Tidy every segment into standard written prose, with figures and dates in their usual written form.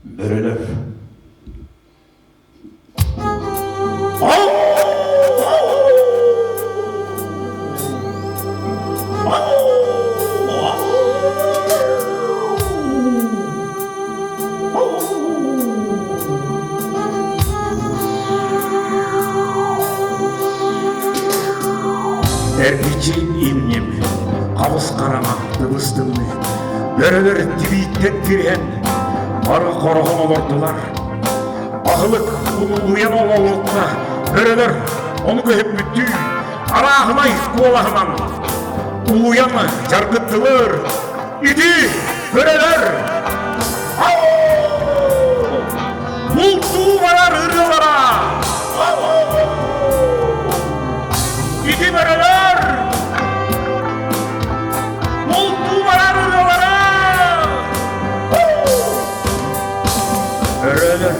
Börülür. Erkiçin ilnim, kavus karama dıbıstımlı, börülür tibitten tirhen, arı korağın olurdular. Ahılık uyan olalılıkta, börülür onu köhüp büttü, ara ahılay kuvalahınan, uyanı jargıttılar, idi börülür. Bultuğu varar hırrılara, idi börülür. Börülür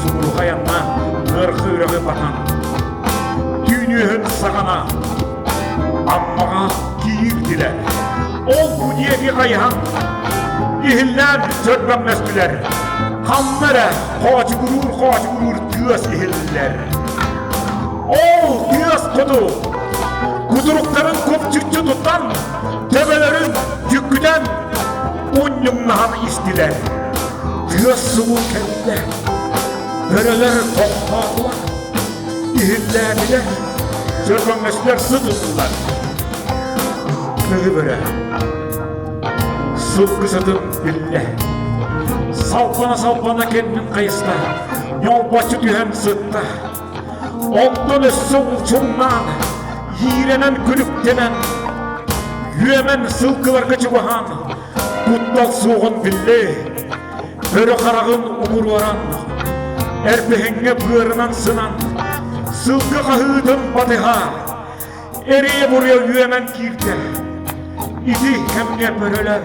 sumru hayanna ırkı üregi batan dünyühün sağana ammağa giyirdiler. Ol bu diye bir kayhan ihiller sörtmemezdiler. Kanlara koç gurur tüyös ihiller. Ol tüyös kudu kudurukların kopçukçu tutan tebelerin cükküden unyumnahan istiler. Tüyös sıvı kendine börülür tohtadılar. İhillerdiler sörtmemezdiler sıdıldılar. Nığı böyle sıvkı sıdım billah. Salpana kendin kayısta, yol başı dühen sıtta. Ondan üstü uçumdan, yirenen gülüktenen, yüemen sılkılar kaçıbahan, kuttal soğun billah. Börü karağın umur varan, erpehenge bığırınan sınan, sılkı kahıdın batıha, eriye buraya yüemen kirte, idi hemge börüler.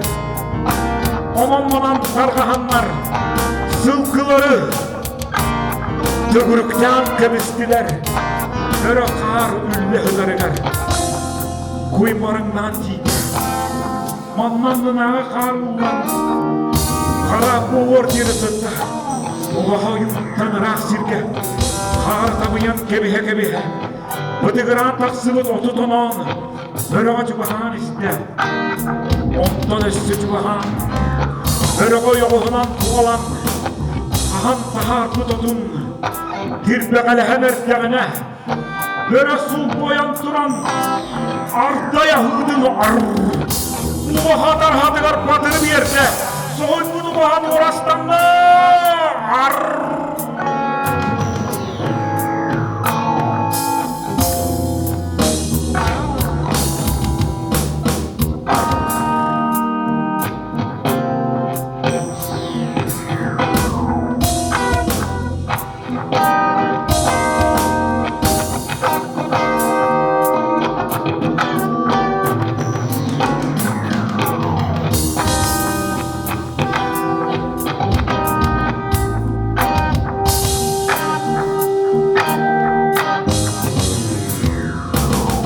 Aman sargahanlar, sılkıları tügürükten kemistiler. Börü kar ülle hılarıgar, kuymarından deydi. Manlandığına kar ulan, kara boğur diri sıtta. Uvaha yumurttan rak sirke, kar tabiyan kebihe. Bıdıgıran taksıvıt otu tonan, börü acı bahan iste. Ondan üstü bahan. Börüğü yoğuğundan tuğalan, kahan tahar tutudun, kirpekalehen ertleğine, börü sul boyan duran, ardaya hıdın arr. Bu hadar hadıgar batırı bir yerde, soğun bunu bu hadı orastanlı, arr.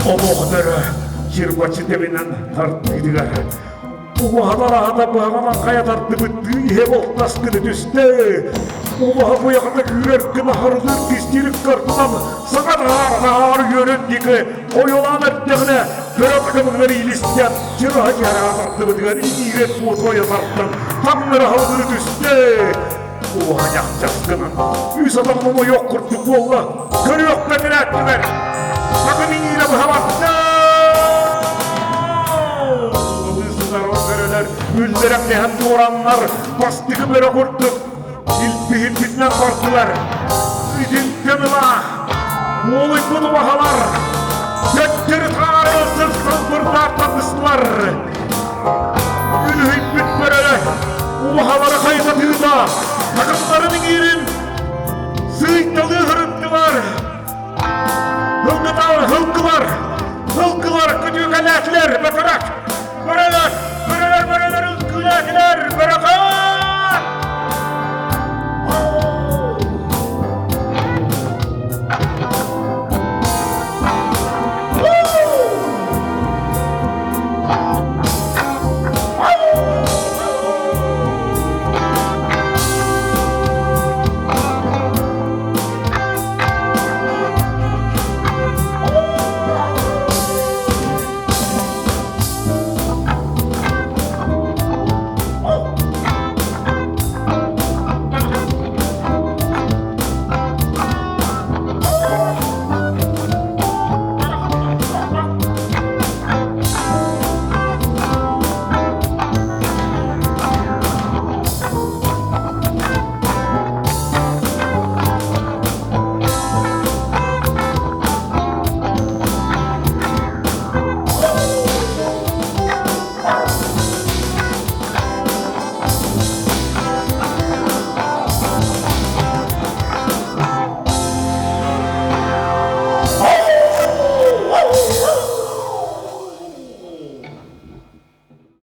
O börü kirbaçı devinden tarttıydılar. Bu hadara bağlanan kaya tarttı büttü, ihe boltaskını düştü. Bu yakında yürek naharıdır, pislilik kartından sakat ağır yönündeki o yolan ertleğine börü takımları ilişken çırağı yara tarttı büttüler, iğret bu koya tarttan tamları havları düştü. Bu ayak caskının yüz adamımı yok kurttuk valla, körü yok bedene ettiler. Sakın iğne bu havatta. Hızlılar o börüler, ülderek lehen doğuranlar, bastıkı börü kurttuk. Hilpinden korktular. Bizim temila, oğlu bunu bahalar. Göktürü tarih sırtsız burada atlatmışlar. Ülhüt büt börüler, bu bahaları kaysatırda. Takımlarının yerin, sığıttalığı hırıttılar. Hılkılar, küçük aletler, batarak.